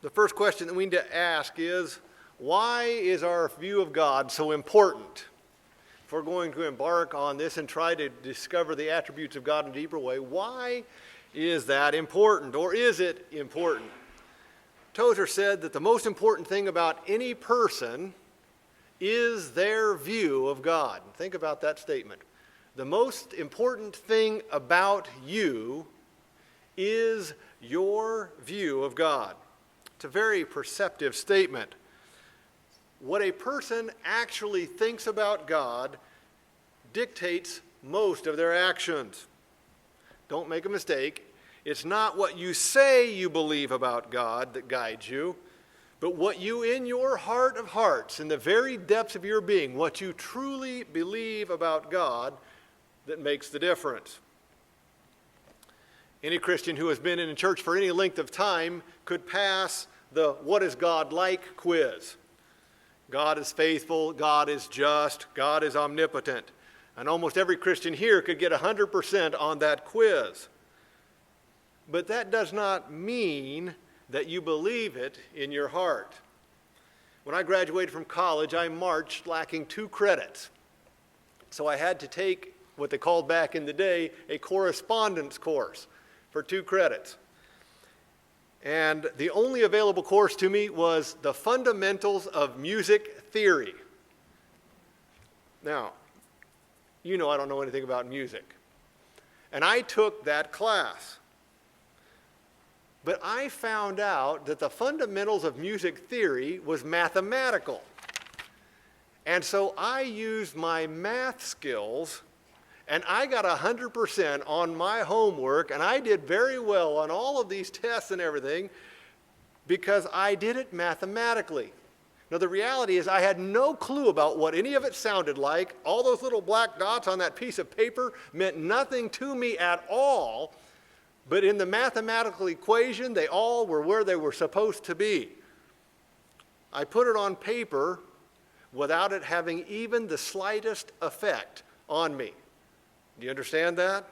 The first question that we need to ask is, why is our view of God so important? If we're going to embark on this and try to discover the attributes of God in a deeper way, why is that important, or is it important? Tozer said that the most important thing about any person is their view of God. Think about that statement. The most important thing about you is your view of God. It's a very perceptive statement. What a person actually thinks about God dictates most of their actions. Don't make a mistake. It's not what you say you believe about God that guides you, but what you in your heart of hearts, in the very depths of your being, what you truly believe about God that makes the difference. Any Christian who has been in a church for any length of time could pass the "What is God like?" quiz. God is faithful, God is just, God is omnipotent. And almost every Christian here could get 100% on that quiz. But that does not mean that you believe it in your heart. When I graduated from college, I marched lacking 2 credits. So I had to take what they called back in the day a correspondence course for 2 credits. And the only available course to me was the Fundamentals of Music Theory. Now, you know I don't know anything about music. And I took that class. But I found out that the fundamentals of music theory was mathematical. And so I used my math skills, and I got 100% on my homework, and I did very well on all of these tests and everything because I did it mathematically. Now, the reality is I had no clue about what any of it sounded like. All those little black dots on that piece of paper meant nothing to me at all, but in the mathematical equation, they all were where they were supposed to be. I put it on paper without it having even the slightest effect on me. Do you understand that?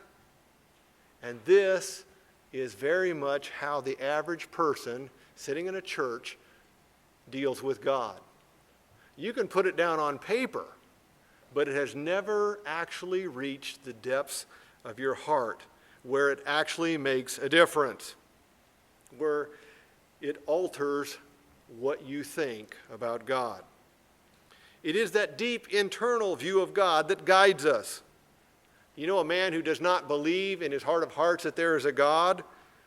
And this is very much how the average person sitting in a church deals with God. You can put it down on paper, but it has never actually reached the depths of your heart where it actually makes a difference, where it alters what you think about God. It is that deep internal view of God that guides us. You know, a man who does not believe in his heart of hearts that there is a God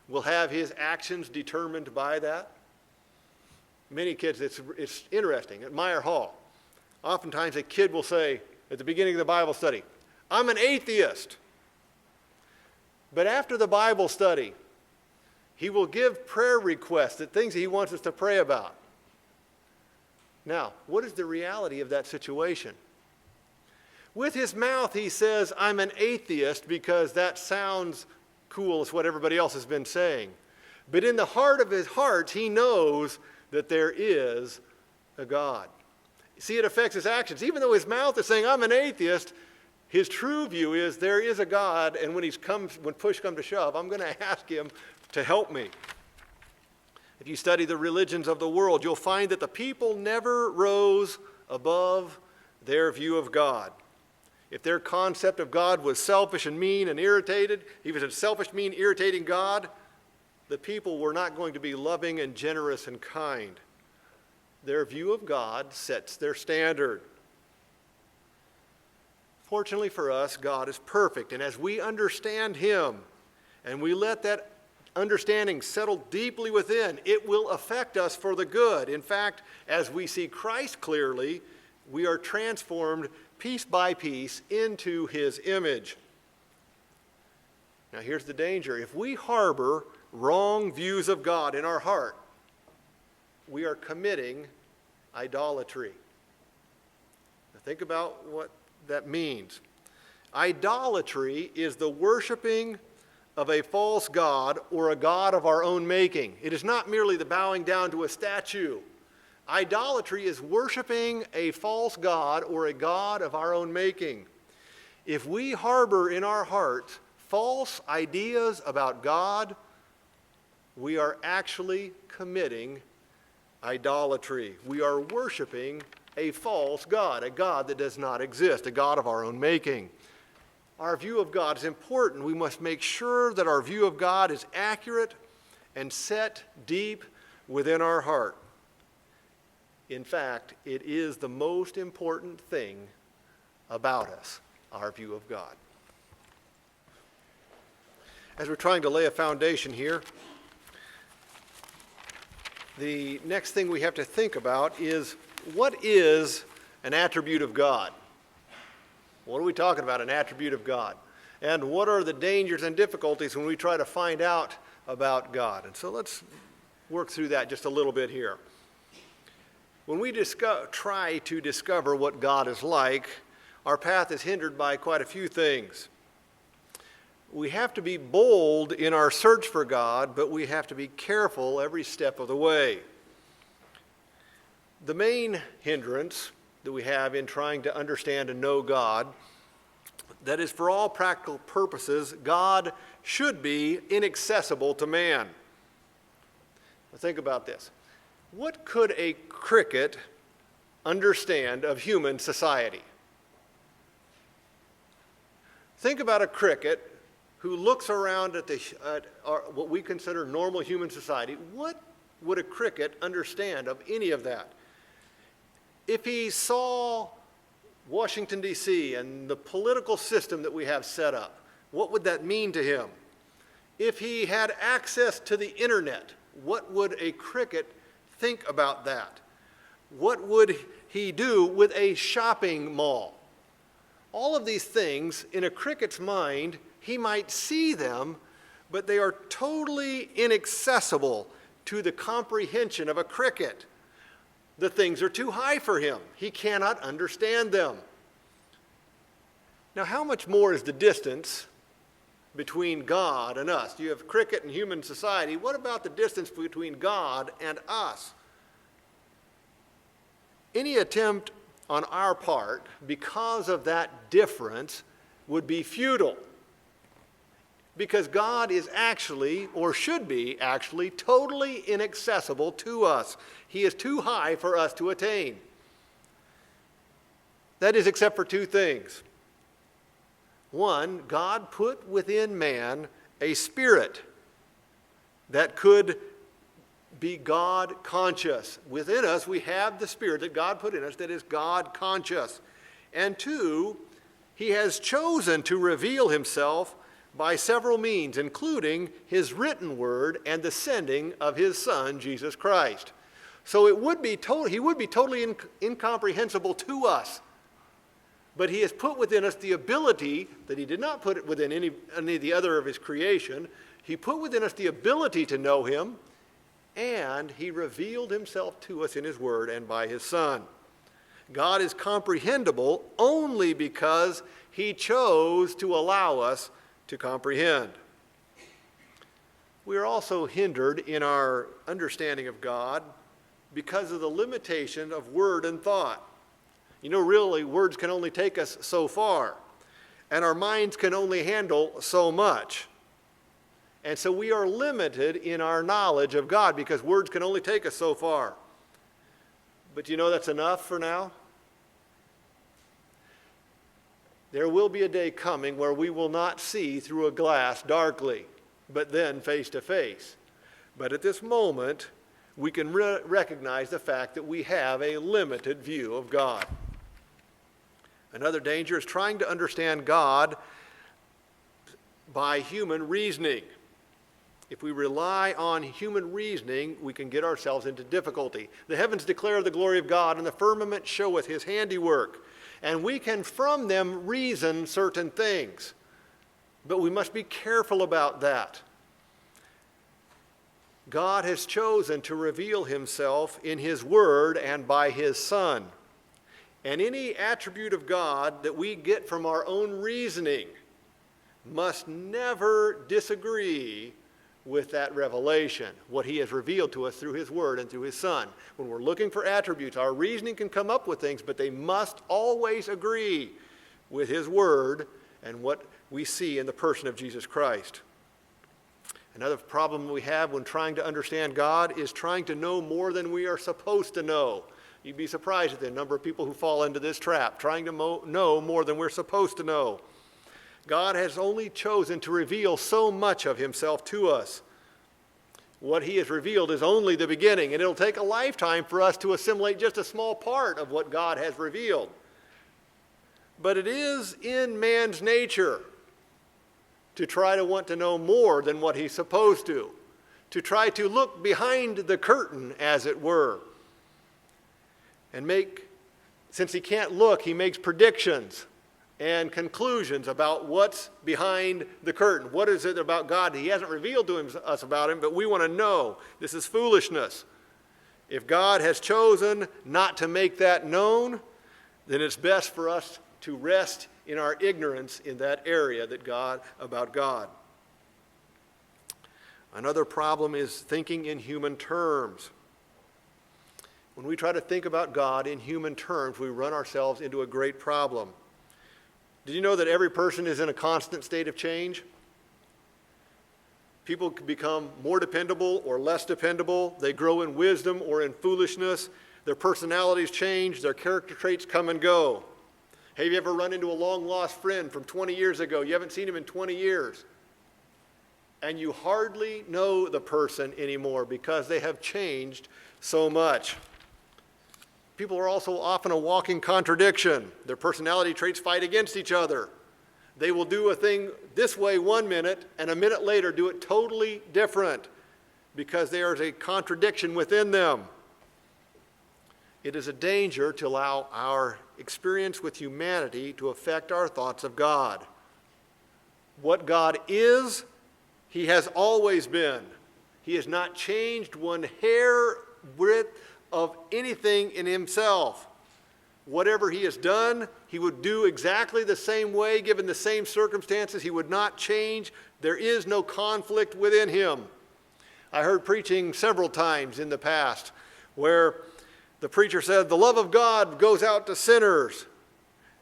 will have his actions determined by that. Many kids, it's interesting. At Meyer Hall, oftentimes a kid will say at the beginning of the Bible study, "I'm an atheist." But after the Bible study, he will give prayer requests, that things that he wants us to pray about. Now, what is the reality of that situation? With his mouth, he says, "I'm an atheist," because that sounds cool. It's what everybody else has been saying. But in the heart of his heart, he knows that there is a God. See, it affects his actions. Even though his mouth is saying, "I'm an atheist," his true view is there is a God, and when push comes to shove, I'm going to ask him to help me. If you study the religions of the world, you'll find that the people never rose above their view of God. If their concept of God was selfish and mean and irritated, he was a selfish, mean, irritating God, the people were not going to be loving and generous and kind. Their view of God sets their standard. Fortunately for us, God is perfect, and as we understand him and we let that understanding settle deeply within, it will affect us for the good. In fact, as we see Christ clearly, we are transformed piece by piece into his image. Now here's the danger. If we harbor wrong views of God in our heart, we are committing idolatry. Now think about what that means. Idolatry is the worshiping of a false god or a god of our own making. It is not merely the bowing down to a statue. Idolatry is worshiping a false god or a god of our own making. If we harbor in our hearts false ideas about God, we are actually committing idolatry. We are worshiping a false God, a God that does not exist, a God of our own making. Our view of God is important. We must make sure that our view of God is accurate and set deep within our heart. In fact, it is the most important thing about us, our view of God. As we're trying to lay a foundation here, the next thing we have to think about is, what is an attribute of God? What are we talking about, an attribute of God? And what are the dangers and difficulties when we try to find out about God? And so let's work through that just a little bit here. When we try to discover what God is like, our path is hindered by quite a few things. We have to be bold in our search for God, but we have to be careful every step of the way. The main hindrance that we have in trying to understand and know God, that is, for all practical purposes, God should be inaccessible to man. Now think about this. What could a cricket understand of human society? Think about a cricket who looks around at what we consider normal human society. What would a cricket understand of any of that? If he saw Washington, D.C. and the political system that we have set up, what would that mean to him? If he had access to the internet, what would a cricket think about that? What would he do with a shopping mall? All of these things, in a cricket's mind, he might see them, but they are totally inaccessible to the comprehension of a cricket. The things are too high for him. He cannot understand them. Now, how much more is the distance between God and us? You have cricket and human society. What about the distance between God and us? Any attempt on our part, because of that difference, would be futile. Because God is actually, or should be actually, totally inaccessible to us. He is too high for us to attain. That is, except for two things. One, God put within man a spirit that could be God conscious. Within us, we have the spirit that God put in us that is God conscious. And two, he has chosen to reveal himself by several means, including his written word and the sending of his Son, Jesus Christ. So he would be totally incomprehensible to us. But he has put within us the ability that he did not put within any of the other of his creation. He put within us the ability to know him, and he revealed himself to us in his word and by his Son. God is comprehensible only because he chose to allow us to comprehend. We are also hindered in our understanding of God because of the limitation of word and thought. You know, really, words can only take us so far, and our minds can only handle so much. And so we are limited in our knowledge of God because words can only take us so far. But you know that's enough for now? There will be a day coming where we will not see through a glass darkly, but then face to face. But at this moment, we can recognize the fact that we have a limited view of God. Another danger is trying to understand God by human reasoning. If we rely on human reasoning, we can get ourselves into difficulty. The heavens declare the glory of God, and the firmament showeth his handiwork. And we can from them reason certain things. But we must be careful about that. God has chosen to reveal himself in his word and by his Son. And any attribute of God that we get from our own reasoning must never disagree with that revelation, what he has revealed to us through his word and through his Son. When we're looking for attributes, our reasoning can come up with things, but they must always agree with his word and what we see in the person of Jesus Christ. Another problem we have when trying to understand God is trying to know more than we are supposed to know. You'd be surprised at the number of people who fall into this trap, trying to know more than we're supposed to know. God has only chosen to reveal so much of himself to us. What he has revealed is only the beginning, and it'll take a lifetime for us to assimilate just a small part of what God has revealed. But it is in man's nature to try to want to know more than what he's supposed to try to look behind the curtain, as it were, and since he can't look, he makes predictions and conclusions about what's behind the curtain. What is it about God he hasn't revealed to us about him, but we want to know? This is foolishness. If God has chosen not to make that known, then it's best for us to rest in our ignorance in that area about God. Another problem is thinking in human terms. When we try to think about God in human terms, we run ourselves into a great problem. Did you know that every person is in a constant state of change? People can become more dependable or less dependable. They grow in wisdom or in foolishness. Their personalities change. Their character traits come and go. Have you ever run into a long-lost friend from 20 years ago? You haven't seen him in 20 years. And you hardly know the person anymore because they have changed so much. People are also often a walking contradiction. Their personality traits fight against each other. They will do a thing this way 1 minute, and a minute later do it totally different because there is a contradiction within them. It is a danger to allow our experience with humanity to affect our thoughts of God. What God is, he has always been. He has not changed one hair breadth of anything in himself. Whatever he has done, he would do exactly the same way, given the same circumstances. He would not change. There is no conflict within him. I heard preaching several times in the past where the preacher said, the love of God goes out to sinners,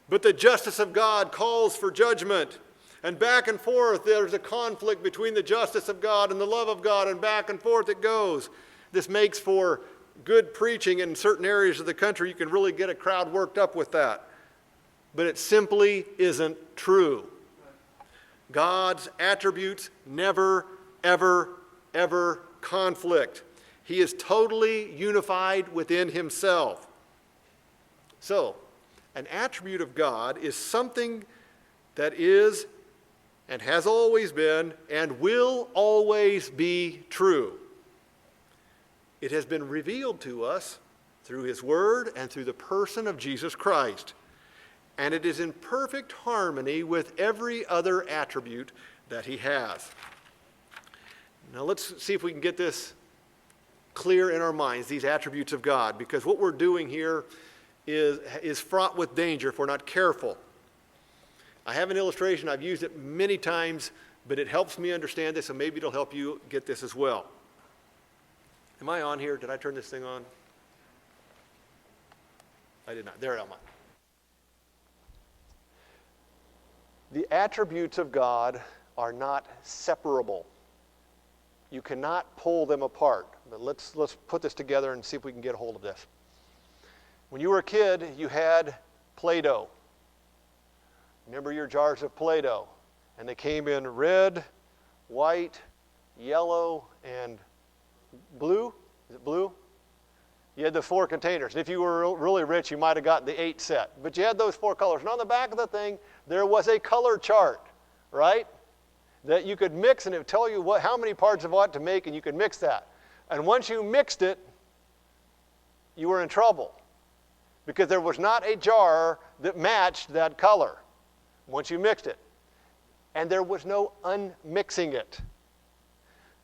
but the justice of God calls for judgment. And back and forth, there's a conflict between the justice of God and the love of God, and back and forth it goes. This makes for good preaching in certain areas of the country. You can really get a crowd worked up with that. But it simply isn't true. God's attributes never, ever, ever conflict. He is totally unified within himself. So, an attribute of God is something that is and has always been and will always be true. It has been revealed to us through his word and through the person of Jesus Christ. And it is in perfect harmony with every other attribute that he has. Now let's see if we can get this clear in our minds, these attributes of God, because what we're doing here is fraught with danger if we're not careful. I have an illustration. I've used it many times, but it helps me understand this, and maybe it'll help you get this as well. Am I on here? Did I turn this thing on? I did not. There I am. The attributes of God are not separable. You cannot pull them apart. But let's put this together and see if we can get a hold of this. When you were a kid, you had Play-Doh. Remember your jars of Play-Doh? And they came in red, white, yellow, and blue. Is it blue? You had the 4 containers. And if you were really rich, you might have gotten the 8 set. But you had those 4 colors. And on the back of the thing, there was a color chart, right? That you could mix, and it would tell you how many parts of what to make, and you could mix that. And once you mixed it, you were in trouble because there was not a jar that matched that color once you mixed it. And there was no unmixing it.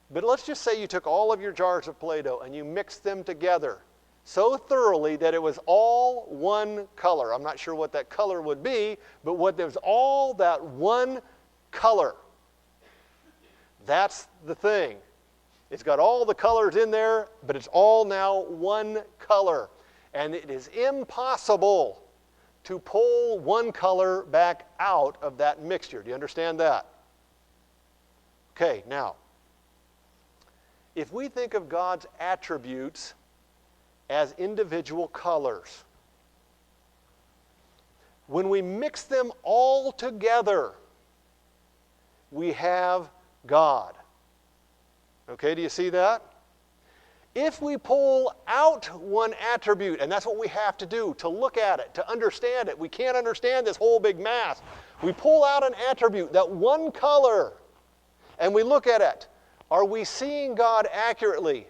But let's just say you took all of your jars of Play-Doh and you mixed them together so thoroughly that it was all one color. I'm not sure what that color would be, but there was all that one color. That's the thing. It's got all the colors in there, but it's all now one color. And it is impossible to pull one color back out of that mixture. Do you understand that? Okay, now, if we think of God's attributes as individual colors, when we mix them all together, we have God. Okay, do you see that? If we pull out one attribute, and that's what we have to do, to look at it, to understand it. We can't understand this whole big mass. We pull out an attribute, that one color, and we look at it. Are we seeing God accurately?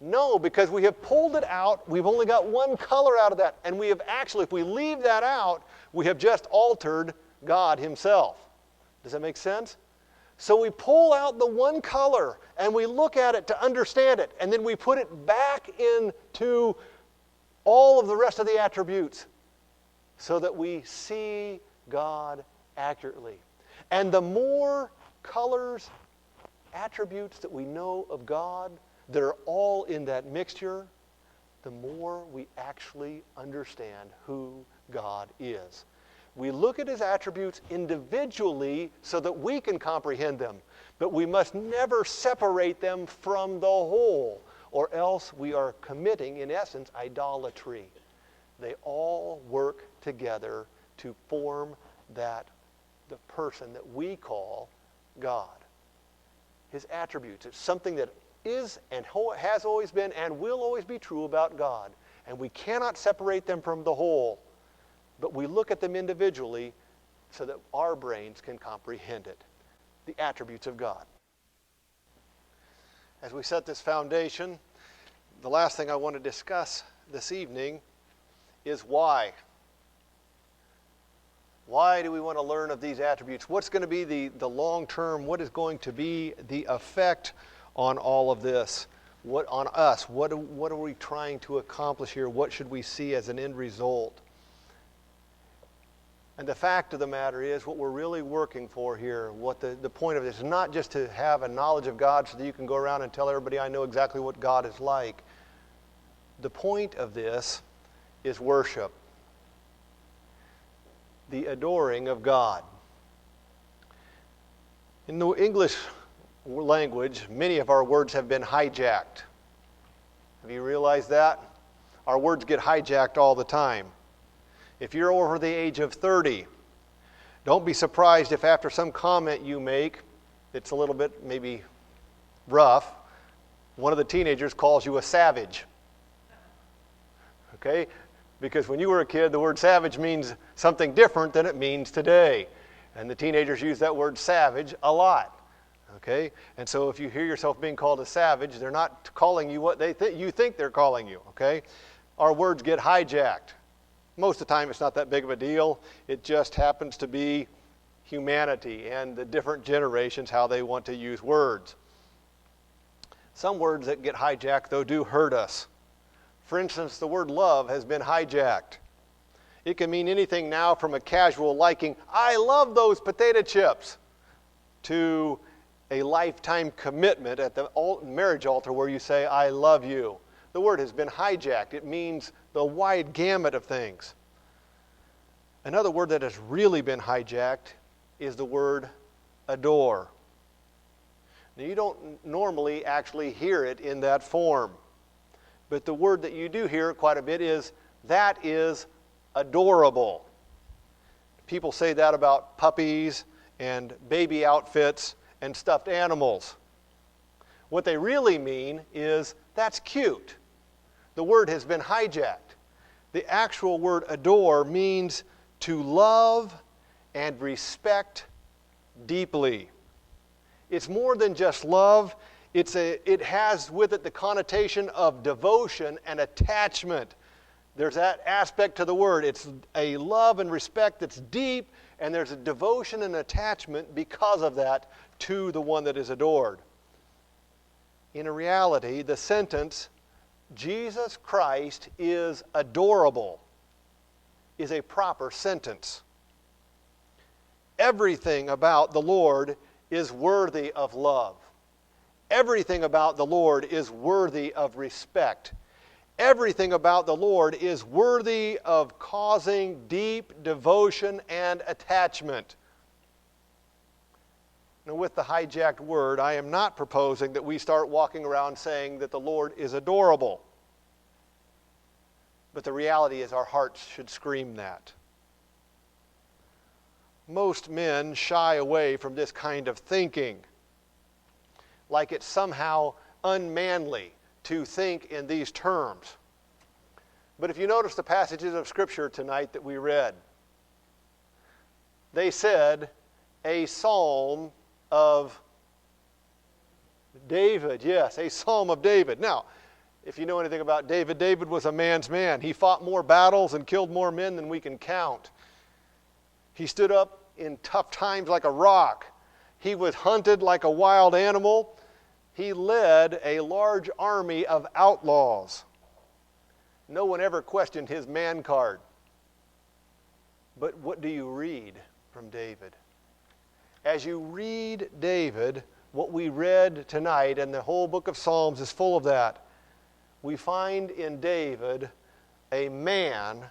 No, because we have pulled it out. We've only got one color out of that. And we have actually, if we leave that out, we have just altered God himself. Does that make sense? So we pull out the one color and we look at it to understand it. And then we put it back into all of the rest of the attributes so that we see God accurately. And the more colors, attributes that we know of God that are all in that mixture, the more we actually understand who God is. We look at his attributes individually so that we can comprehend them, but we must never separate them from the whole, or else we are committing, in essence, idolatry. They all work together to form the person that we call God. His attributes. It's something that is and has always been and will always be true about God. And we cannot separate them from the whole. But we look at them individually so that our brains can comprehend it. The attributes of God. As we set this foundation, the last thing I want to discuss this evening is why. Why do we want to learn of these attributes? What's going to be the long term? What is going to be the effect on all of this? What on us? What are we trying to accomplish here? What should we see as an end result? And the fact of the matter is, what we're really working for here, what the point of this is not just to have a knowledge of God so that you can go around and tell everybody I know exactly what God is like. The point of this is worship. The adoring of God. In the English language, many of our words have been hijacked. Have you realized that? Our words get hijacked all the time. If you're over the age of 30, don't be surprised if after some comment you make, it's a little bit maybe rough, one of the teenagers calls you a savage. Okay? Because when you were a kid, the word savage means something different than it means today. And the teenagers use that word savage a lot. Okay? And so if you hear yourself being called a savage, they're not calling you what you think they're calling you. Okay? Our words get hijacked. Most of the time it's not that big of a deal. It just happens to be humanity and the different generations, how they want to use words. Some words that get hijacked, though, do hurt us. For instance, the word love has been hijacked. It can mean anything now from a casual liking, I love those potato chips, to a lifetime commitment at the marriage altar where you say, I love you. The word has been hijacked. It means the wide gamut of things. Another word that has really been hijacked is the word adore. Now, you don't normally actually hear it in that form. But the word that you do hear quite a bit is, that is adorable. People say that about puppies and baby outfits and stuffed animals. What they really mean is, that's cute. The word has been hijacked. The actual word adore means to love and respect deeply. It's more than just love. It has with it the connotation of devotion and attachment. There's that aspect to the word. It's a love and respect that's deep, and there's a devotion and attachment because of that to the one that is adored. In reality, the sentence, Jesus Christ is adorable, is a proper sentence. Everything about the Lord is worthy of love. Everything about the Lord is worthy of respect. Everything about the Lord is worthy of causing deep devotion and attachment. Now, with the hijacked word, I am not proposing that we start walking around saying that the Lord is adorable. But the reality is our hearts should scream that. Most men shy away from this kind of thinking, like it's somehow unmanly to think in these terms. But if you notice the passages of Scripture tonight that we read, they said a psalm of David. Yes, a psalm of David. Now, if you know anything about David, David was a man's man. He fought more battles and killed more men than we can count. He stood up in tough times like a rock. He was hunted like a wild animal. He led a large army of outlaws. No one ever questioned his man card. But what do you read from David? As you read David, what we read tonight, and the whole book of Psalms is full of that, we find in David a man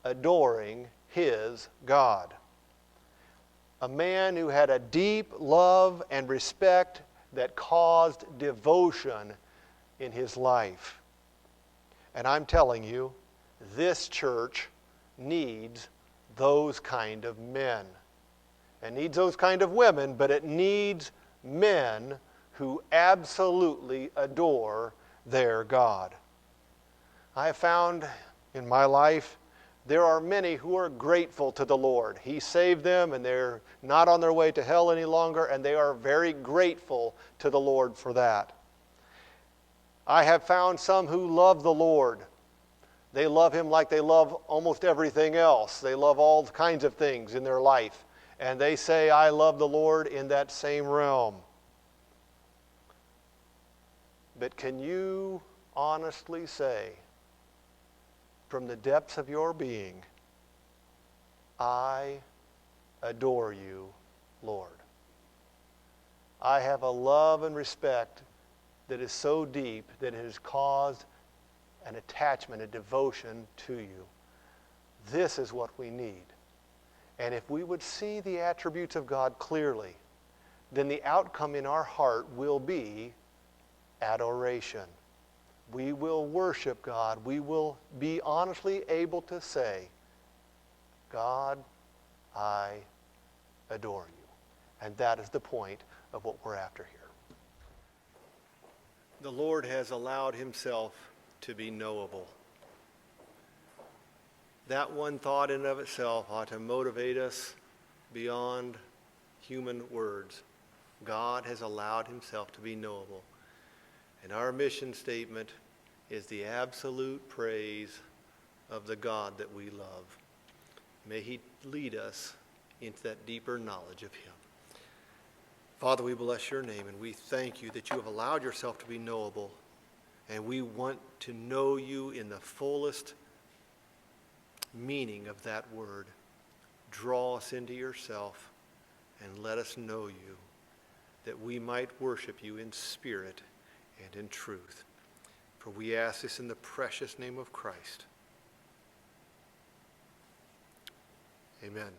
adoring his God. A man who had a deep love and respect that caused devotion in his life. And I'm telling you, this church needs those kind of men. It needs those kind of women, but it needs men who absolutely adore their God. I have found in my life there are many who are grateful to the Lord. He saved them and they're not on their way to hell any longer, and they are very grateful to the Lord for that. I have found some who love the Lord. They love Him like they love almost everything else. They love all kinds of things in their life. And they say, I love the Lord in that same realm. But can you honestly say, from the depths of your being, I adore you, Lord. I have a love and respect that is so deep that it has caused an attachment, a devotion to you. This is what we need. And if we would see the attributes of God clearly, then the outcome in our heart will be adoration. We will worship God. We will be honestly able to say, God, I adore you. And that is the point of what we're after here. The Lord has allowed Himself to be knowable. That one thought in and of itself ought to motivate us beyond human words. God has allowed Himself to be knowable. And our mission statement is the absolute praise of the God that we love. May He lead us into that deeper knowledge of Him. Father, we bless your name, and we thank you that you have allowed yourself to be knowable, and we want to know you in the fullest meaning of that word. Draw us into yourself and let us know you, that we might worship you in spirit and in truth. For we ask this in the precious name of Christ. Amen.